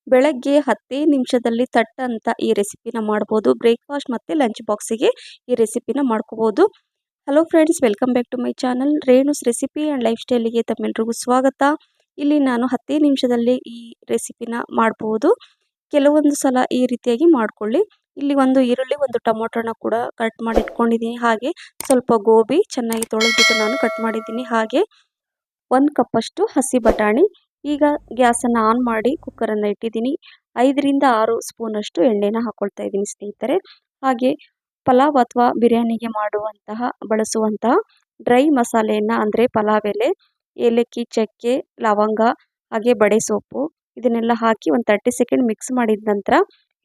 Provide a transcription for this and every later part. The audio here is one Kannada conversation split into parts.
ಬೆಳಗ್ಗೆ 10 ನಿಮಿಷದಲ್ಲಿ ಥಟ್ ಅಂತ ಈ ರೆಸಿಪಿನ ಮಾಡ್ಬೋದು. ಬ್ರೇಕ್‌ಫಾಸ್ಟ್ ಮತ್ತು ಲಂಚ್ ಬಾಕ್ಸಿಗೆ ಈ ರೆಸಿಪಿನ ಮಾಡ್ಕೋಬೋದು. Hello friends, welcome back to my channel Renu's recipe and ಲೈಫ್ ಸ್ಟೈಲಿಗೆ ತಮ್ಮೆಲ್ರಿಗೂ ಸ್ವಾಗತ. ಇಲ್ಲಿ ನಾನು 10 ನಿಮಿಷದಲ್ಲಿ ಈ ರೆಸಿಪಿನ ಮಾಡ್ಬೋದು. ಕೆಲವೊಂದು ಸಲ ಈ ರೀತಿಯಾಗಿ ಮಾಡ್ಕೊಳ್ಳಿ. ಇಲ್ಲಿ ಒಂದು ಈರುಳ್ಳಿ, ಒಂದು ಟೊಮೊಟೊನ ಕೂಡ ಕಟ್ ಮಾಡಿ ಇಟ್ಕೊಂಡಿದ್ದೀನಿ. ಹಾಗೆ ಸ್ವಲ್ಪ ಗೋಬಿ ಚೆನ್ನಾಗಿ ತೊಳೆದ್ಬಿಟ್ಟು ನಾನು ಕಟ್ ಮಾಡಿದ್ದೀನಿ. ಹಾಗೆ 1 ಕಪ್ಪಷ್ಟು ಹಸಿ ಬಟಾಣಿ. ಈಗ ಗ್ಯಾಸನ್ನು ಆನ್ ಮಾಡಿ ಕುಕ್ಕರನ್ನು ಇಟ್ಟಿದ್ದೀನಿ. 5ರಿಂದ 6 ಸ್ಪೂನಷ್ಟು ಎಣ್ಣೆನ ಹಾಕ್ಕೊಳ್ತಾ ಇದ್ದೀನಿ ಸ್ನೇಹಿತರೆ. ಹಾಗೆ ಪಲಾವ್ ಅಥವಾ ಬಿರಿಯಾನಿಗೆ ಬಳಸುವಂತಹ ಡ್ರೈ ಮಸಾಲೆಯನ್ನು ಅಂದರೆ ಪಲಾವ್ ಎಲೆ, ಏಲಕ್ಕಿ, ಚಕ್ಕೆ, ಲವಂಗ, ಹಾಗೆ ಬಡೆ ಸೊಪ್ಪು ಇದನ್ನೆಲ್ಲ ಹಾಕಿ ಒಂದು 30 ಸೆಕೆಂಡ್ ಮಿಕ್ಸ್ ಮಾಡಿದ ನಂತರ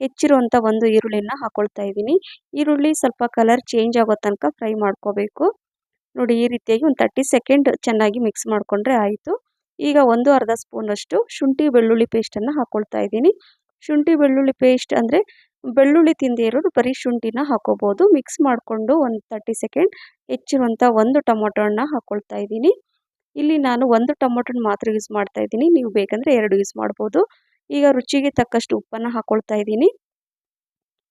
ಹೆಚ್ಚಿರುವಂಥ ಒಂದು ಈರುಳ್ಳಿನ ಹಾಕ್ಕೊಳ್ತಾ ಇದ್ದೀನಿ. ಈರುಳ್ಳಿ ಸ್ವಲ್ಪ ಕಲರ್ ಚೇಂಜ್ ಆಗೋ ತನಕ ಫ್ರೈ ಮಾಡ್ಕೋಬೇಕು. ನೋಡಿ, ಈ ರೀತಿಯಾಗಿ ಒಂದು 30 ಸೆಕೆಂಡ್ ಚೆನ್ನಾಗಿ ಮಿಕ್ಸ್ ಮಾಡಿಕೊಂಡ್ರೆ ಆಯಿತು. ಈಗ ಅರ್ಧ ಸ್ಪೂನಷ್ಟು ಶುಂಠಿ ಬೆಳ್ಳುಳ್ಳಿ ಪೇಸ್ಟನ್ನು ಹಾಕ್ಕೊಳ್ತಾ ಇದ್ದೀನಿ. ಶುಂಠಿ ಬೆಳ್ಳುಳ್ಳಿ ಪೇಸ್ಟ್ ಅಂದರೆ ಬೆಳ್ಳುಳ್ಳಿ ತಿಂದೇ ಇರೋರು ಬರೀ ಶುಂಠಿನ ಹಾಕೋಬೋದು. ಮಿಕ್ಸ್ ಮಾಡಿಕೊಂಡು ಒಂದು 30 ಸೆಕೆಂಡ್ ಹೆಚ್ಚಿರುವಂಥ ಒಂದು ಟೊಮೊಟೊನ ಹಾಕ್ಕೊಳ್ತಾ ಇದ್ದೀನಿ. ಇಲ್ಲಿ ನಾನು ಒಂದು ಟೊಮೊಟೊನ ಮಾತ್ರ ಯೂಸ್ ಮಾಡ್ತಾ ಇದ್ದೀನಿ. ನೀವು ಬೇಕಂದರೆ 2 ಯೂಸ್ ಮಾಡ್ಬೋದು. ಈಗ ರುಚಿಗೆ ತಕ್ಕಷ್ಟು ಉಪ್ಪನ್ನು ಹಾಕ್ಕೊಳ್ತಾ ಇದ್ದೀನಿ.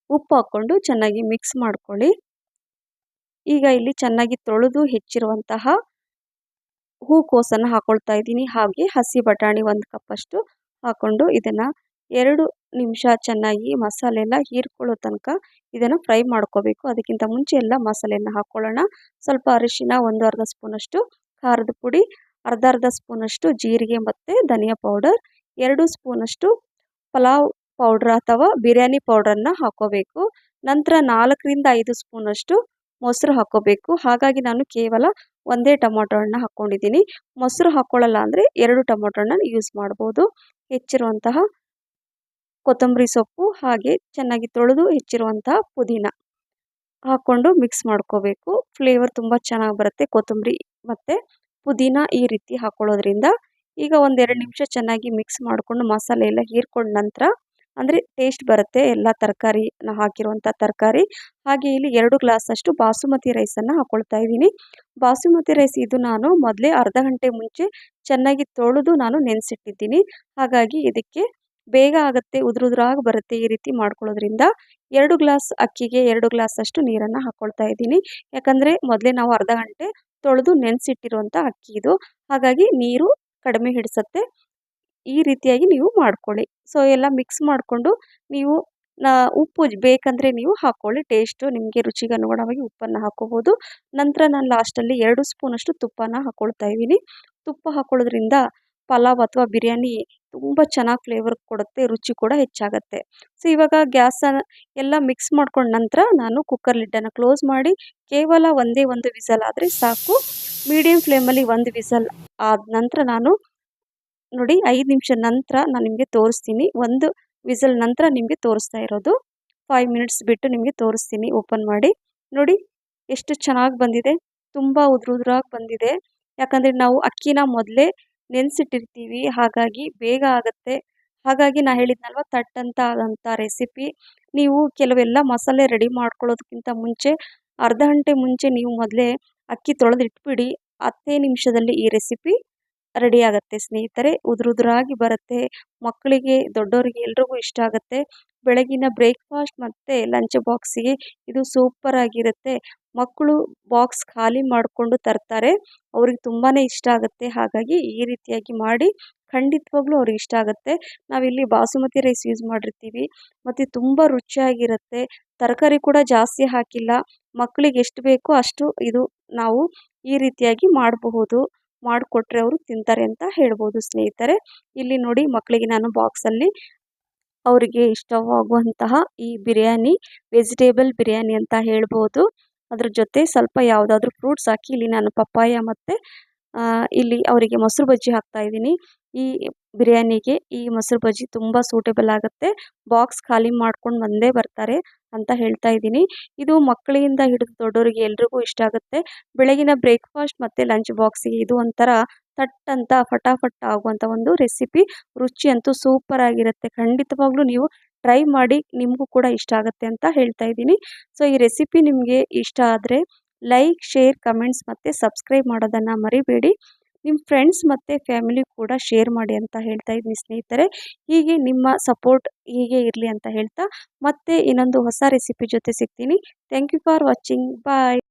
ಉಪ್ಪು ಹಾಕ್ಕೊಂಡು ಚೆನ್ನಾಗಿ ಮಿಕ್ಸ್ ಮಾಡ್ಕೊಳ್ಳಿ. ಈಗ ಇಲ್ಲಿ ಚೆನ್ನಾಗಿ ತೊಳೆದು ಹೆಚ್ಚಿರುವಂತಹ ಹೂಕೋಸನ್ನು ಹಾಕ್ಕೊಳ್ತಾ ಇದ್ದೀನಿ. ಹಾಗೆ ಹಸಿ ಬಟಾಣಿ 1 ಕಪ್ಪಷ್ಟು ಹಾಕ್ಕೊಂಡು ಇದನ್ನು 2 ನಿಮಿಷ ಚೆನ್ನಾಗಿ ಮಸಾಲೆ ಎಲ್ಲ ಹೀರ್ಕೊಳ್ಳೋ ತನಕ ಇದನ್ನು ಫ್ರೈ ಮಾಡ್ಕೋಬೇಕು. ಅದಕ್ಕಿಂತ ಮುಂಚೆ ಎಲ್ಲ ಮಸಾಲೆಯನ್ನು ಹಾಕ್ಕೊಳ್ಳೋಣ. ಸ್ವಲ್ಪ ಅರಿಶಿನ, ಅರ್ಧ ಸ್ಪೂನಷ್ಟು ಖಾರದ ಪುಡಿ, ಅರ್ಧ ಸ್ಪೂನಷ್ಟು ಜೀರಿಗೆ ಮತ್ತು ಧನಿಯಾ ಪೌಡರ್, 2 ಸ್ಪೂನಷ್ಟು ಪಲಾವ್ ಪೌಡ್ರ್ ಅಥವಾ ಬಿರಿಯಾನಿ ಪೌಡರನ್ನು ಹಾಕ್ಕೋಬೇಕು. ನಂತರ 4ರಿಂದ 5 ಸ್ಪೂನಷ್ಟು ಮೊಸರು ಹಾಕ್ಕೋಬೇಕು. ಹಾಗಾಗಿ ನಾನು ಕೇವಲ ಒಂದೇ ಟೊಮೊಟೊ ಹಣ್ಣು ಹಾಕ್ಕೊಂಡಿದ್ದೀನಿ. ಮೊಸರು ಹಾಕ್ಕೊಳ್ಳಲ್ಲ ಅಂದರೆ 2 ಟೊಮೊಟೊ ಹಣ್ಣನ್ನು ಯೂಸ್ ಮಾಡ್ಬೋದು. ಹೆಚ್ಚಿರುವಂತಹ ಕೊತ್ತಂಬರಿ ಸೊಪ್ಪು, ಹಾಗೆ ಚೆನ್ನಾಗಿ ತೊಳೆದು ಹೆಚ್ಚಿರುವಂತಹ ಪುದೀನ ಹಾಕ್ಕೊಂಡು ಮಿಕ್ಸ್ ಮಾಡ್ಕೋಬೇಕು. ಫ್ಲೇವರ್ ತುಂಬ ಚೆನ್ನಾಗಿ ಬರುತ್ತೆ ಕೊತ್ತಂಬರಿ ಮತ್ತು ಪುದೀನ ಈ ರೀತಿ ಹಾಕ್ಕೊಳ್ಳೋದ್ರಿಂದ. ಈಗ 1-2 ನಿಮಿಷ ಚೆನ್ನಾಗಿ ಮಿಕ್ಸ್ ಮಾಡಿಕೊಂಡು ಮಸಾಲೆ ಎಲ್ಲ ಹೀರ್ಕೊಂಡ ನಂತರ ಅಂದರೆ ಟೇಸ್ಟ್ ಬರುತ್ತೆ ಎಲ್ಲ ತರಕಾರಿನ ಹಾಕಿರುವಂಥ ತರಕಾರಿ. ಹಾಗೆ ಇಲ್ಲಿ 2 ಗ್ಲಾಸಷ್ಟು ಬಾಸುಮತಿ ರೈಸನ್ನು ಹಾಕ್ಕೊಳ್ತಾ ಇದ್ದೀನಿ. ಬಾಸುಮತಿ ರೈಸ್ ಇದು ನಾನು ಮೊದಲೇ ಅರ್ಧ ಗಂಟೆ ಮುಂಚೆ ಚೆನ್ನಾಗಿ ತೊಳೆದು ನಾನು ನೆನೆಸಿಟ್ಟಿದ್ದೀನಿ. ಹಾಗಾಗಿ ಇದಕ್ಕೆ ಬೇಗ ಆಗುತ್ತೆ, ಉದುರಾಗಿ ಬರುತ್ತೆ. ಈ ರೀತಿ ಮಾಡ್ಕೊಳ್ಳೋದ್ರಿಂದ 2 ಗ್ಲಾಸ್ ಅಕ್ಕಿಗೆ 2 ಗ್ಲಾಸಷ್ಟು ನೀರನ್ನು ಹಾಕ್ಕೊಳ್ತಾ ಇದ್ದೀನಿ. ಯಾಕಂದರೆ ಮೊದಲೇ ನಾವು ಅರ್ಧ ಗಂಟೆ ತೊಳೆದು ನೆನೆಸಿಟ್ಟಿರುವಂಥ ಅಕ್ಕಿ ಇದು. ಹಾಗಾಗಿ ನೀರು ಕಡಿಮೆ ಹಿಡಿಸುತ್ತೆ. ಈ ರೀತಿಯಾಗಿ ನೀವು ಮಾಡ್ಕೊಳ್ಳಿ. ಸೊ ಎಲ್ಲ ಮಿಕ್ಸ್ ಮಾಡಿಕೊಂಡು ನೀವು ಉಪ್ಪು ಬೇಕಂದರೆ ನೀವು ಹಾಕ್ಕೊಳ್ಳಿ. ಟೇಸ್ಟು ನಿಮಗೆ ರುಚಿಗೆ ಅನುಗುಣವಾಗಿ ಉಪ್ಪನ್ನು ಹಾಕ್ಕೋಬೋದು. ನಂತರ ನಾನು ಲಾಸ್ಟಲ್ಲಿ 2 ಸ್ಪೂನಷ್ಟು ತುಪ್ಪನ ಹಾಕ್ಕೊಳ್ತಾ ಇದ್ದೀನಿ. ತುಪ್ಪ ಹಾಕ್ಕೊಳ್ಳೋದ್ರಿಂದ ಪಲಾವ್ ಅಥವಾ ಬಿರಿಯಾನಿ ತುಂಬ ಚೆನ್ನಾಗಿ ಫ್ಲೇವರ್ ಕೊಡುತ್ತೆ, ರುಚಿ ಕೂಡ ಹೆಚ್ಚಾಗುತ್ತೆ. ಸೊ ಇವಾಗ ಗ್ಯಾಸನ್ನು ಎಲ್ಲ ಮಿಕ್ಸ್ ಮಾಡ್ಕೊಂಡ ನಂತರ ನಾನು ಕುಕ್ಕರ್ ಲಿಡ್ಡನ್ನು ಕ್ಲೋಸ್ ಮಾಡಿ ಕೇವಲ ಒಂದೇ ಒಂದು ವಿಸಲ್ ಆದರೆ ಸಾಕು. ಮೀಡಿಯಮ್ ಫ್ಲೇಮಲ್ಲಿ 1 ವಿಸಲ್ ಆದ ನಂತರ ನಾನು ನೋಡಿ 5 ನಿಮಿಷ ನಂತರ ನಾನು ನಿಮಗೆ ತೋರಿಸ್ತೀನಿ. 1 ವಿಸಲ್ ನಂತರ ನಿಮಗೆ ತೋರಿಸ್ತಾ ಇರೋದು. 5 ಮಿನಿಟ್ಸ್ ಬಿಟ್ಟು ನಿಮಗೆ ತೋರಿಸ್ತೀನಿ ಓಪನ್ ಮಾಡಿ. ನೋಡಿ ಎಷ್ಟು ಚೆನ್ನಾಗಿ ಬಂದಿದೆ, ತುಂಬ ಉದುರಾಗಿ ಬಂದಿದೆ. ಯಾಕಂದರೆ ನಾವು ಅಕ್ಕಿನ ಮೊದಲೇ ನೆನೆಸಿಟ್ಟಿರ್ತೀವಿ, ಹಾಗಾಗಿ ಬೇಗ ಆಗುತ್ತೆ. ಹಾಗಾಗಿ ನಾನು ಹೇಳಿದ್ನಲ್ವ ಥಟ್ ಅಂತ ಆಗೋಂಥ ರೆಸಿಪಿ. ನೀವು ಕೆಲವೆಲ್ಲ ಮಸಾಲೆ ರೆಡಿ ಮಾಡ್ಕೊಳ್ಳೋದಕ್ಕಿಂತ ಮುಂಚೆ ಅರ್ಧ ಗಂಟೆ ಮುಂಚೆ ನೀವು ಮೊದಲೇ ಅಕ್ಕಿ ತೊಳೆದಿಟ್ಬಿಡಿ. 10 ನಿಮಿಷದಲ್ಲಿ ಈ ರೆಸಿಪಿ ರೆಡಿ ಆಗುತ್ತೆ ಸ್ನೇಹಿತರೆ. ಉದುರಾಗಿ ಬರುತ್ತೆ. ಮಕ್ಕಳಿಗೆ, ದೊಡ್ಡವರಿಗೆ ಎಲ್ರಿಗೂ ಇಷ್ಟ ಆಗುತ್ತೆ. ಬೆಳಗಿನ ಬ್ರೇಕ್‌ಫಾಸ್ಟ್ ಮತ್ತು ಲಂಚ್ ಬಾಕ್ಸಿಗೆ ಇದು ಸೂಪರ್ ಆಗಿರುತ್ತೆ. ಮಕ್ಕಳು ಬಾಕ್ಸ್ ಖಾಲಿ ಮಾಡಿಕೊಂಡು ತರ್ತಾರೆ. ಅವ್ರಿಗೆ ತುಂಬಾ ಇಷ್ಟ ಆಗುತ್ತೆ. ಹಾಗಾಗಿ ಈ ರೀತಿಯಾಗಿ ಮಾಡಿ ಖಂಡಿತವಾಗ್ಲೂ ಅವ್ರಿಗೆ ಇಷ್ಟ ಆಗುತ್ತೆ. ನಾವಿಲ್ಲಿ ಬಾಸುಮತಿ ರೈಸ್ ಯೂಸ್ ಮಾಡಿರ್ತೀವಿ ಮತ್ತು ತುಂಬ ರುಚಿಯಾಗಿರುತ್ತೆ. ತರಕಾರಿ ಕೂಡ ಜಾಸ್ತಿ ಹಾಕಿಲ್ಲ. ಮಕ್ಕಳಿಗೆ ಎಷ್ಟು ಬೇಕೋ ಅಷ್ಟು ಇದು ನಾವು ಈ ರೀತಿಯಾಗಿ ಮಾಡಬಹುದು. ಮಾಡಿಕೊಟ್ರೆ ಅವರು ತಿಂತಾರೆ ಅಂತ ಹೇಳ್ಬೋದು ಸ್ನೇಹಿತರೆ. ಇಲ್ಲಿ ನೋಡಿ, ಮಕ್ಕಳಿಗೆ ನಾನು ಬಾಕ್ಸಲ್ಲಿ ಅವರಿಗೆ ಇಷ್ಟವಾಗುವಂತಹ ಈ ಬಿರಿಯಾನಿ ವೆಜಿಟೇಬಲ್ ಬಿರಿಯಾನಿ ಅಂತ ಹೇಳ್ಬೋದು. ಅದ್ರ ಜೊತೆ ಸ್ವಲ್ಪ ಯಾವುದಾದ್ರೂ ಫ್ರೂಟ್ಸ್ ಹಾಕಿ ಇಲ್ಲಿ ನಾನು ಪಪ್ಪಾಯ ಮತ್ತು ಇಲ್ಲಿ ಅವರಿಗೆ ಮೊಸರು ಬಜ್ಜಿ ಹಾಕ್ತಾ ಇದ್ದೀನಿ. ಈ ಬಿರಿಯಾನಿಗೆ ಈ ಮೊಸರು ಬಜ್ಜಿ ತುಂಬ ಸೂಟೇಬಲ್ ಆಗುತ್ತೆ. ಬಾಕ್ಸ್ ಖಾಲಿ ಮಾಡ್ಕೊಂಡು ಬಂದೇ ಬರ್ತಾರೆ ಅಂತ ಹೇಳ್ತಾ ಇದ್ದೀನಿ. ಇದು ಮಕ್ಕಳಿಂದ ಹಿಡಿದು ದೊಡ್ಡವರಿಗೆ ಎಲ್ರಿಗೂ ಇಷ್ಟ ಆಗುತ್ತೆ. ಬೆಳಗಿನ ಬ್ರೇಕ್‌ಫಾಸ್ಟ್ ಮತ್ತು ಲಂಚ್ ಬಾಕ್ಸಿಗೆ ಇದು ಒಂಥರ ಥಟ್ ಅಂತ ಫಟಾಫಟ್ ಆಗುವಂಥ ಒಂದು ರೆಸಿಪಿ. ರುಚಿ ಅಂತೂ ಸೂಪರ್ ಆಗಿರುತ್ತೆ. ಖಂಡಿತವಾಗ್ಲೂ ನೀವು ಟ್ರೈ ಮಾಡಿ, ನಿಮಗೂ ಕೂಡ ಇಷ್ಟ ಆಗುತ್ತೆ ಅಂತ ಹೇಳ್ತಾ ಇದ್ದೀನಿ. ಸೊ ಈ ರೆಸಿಪಿ ನಿಮಗೆ ಇಷ್ಟ ಆದರೆ ಲೈಕ್, ಶೇರ್, ಕಮೆಂಟ್ಸ್ ಮತ್ತು ಸಬ್ಸ್ಕ್ರೈಬ್ ಮಾಡೋದನ್ನು ಮರಿಬೇಡಿ. ನಿಮ್ಮ ಫ್ರೆಂಡ್ಸ್ ಮತ್ತು ಫ್ಯಾಮಿಲಿ ಕೂಡ ಶೇರ್ ಮಾಡಿ ಅಂತ ಹೇಳ್ತಾ ಇದ್ದೀನಿ ಸ್ನೇಹಿತರೆ. ಹೀಗೆ ನಿಮ್ಮ ಸಪೋರ್ಟ್ ಹೀಗೆ ಇರಲಿ ಅಂತ ಹೇಳ್ತಾ ಮತ್ತೆ ಇನ್ನೊಂದು ಹೊಸ ರೆಸಿಪಿ ಜೊತೆ ಸಿಗ್ತೀನಿ. Thank you for watching. Bye.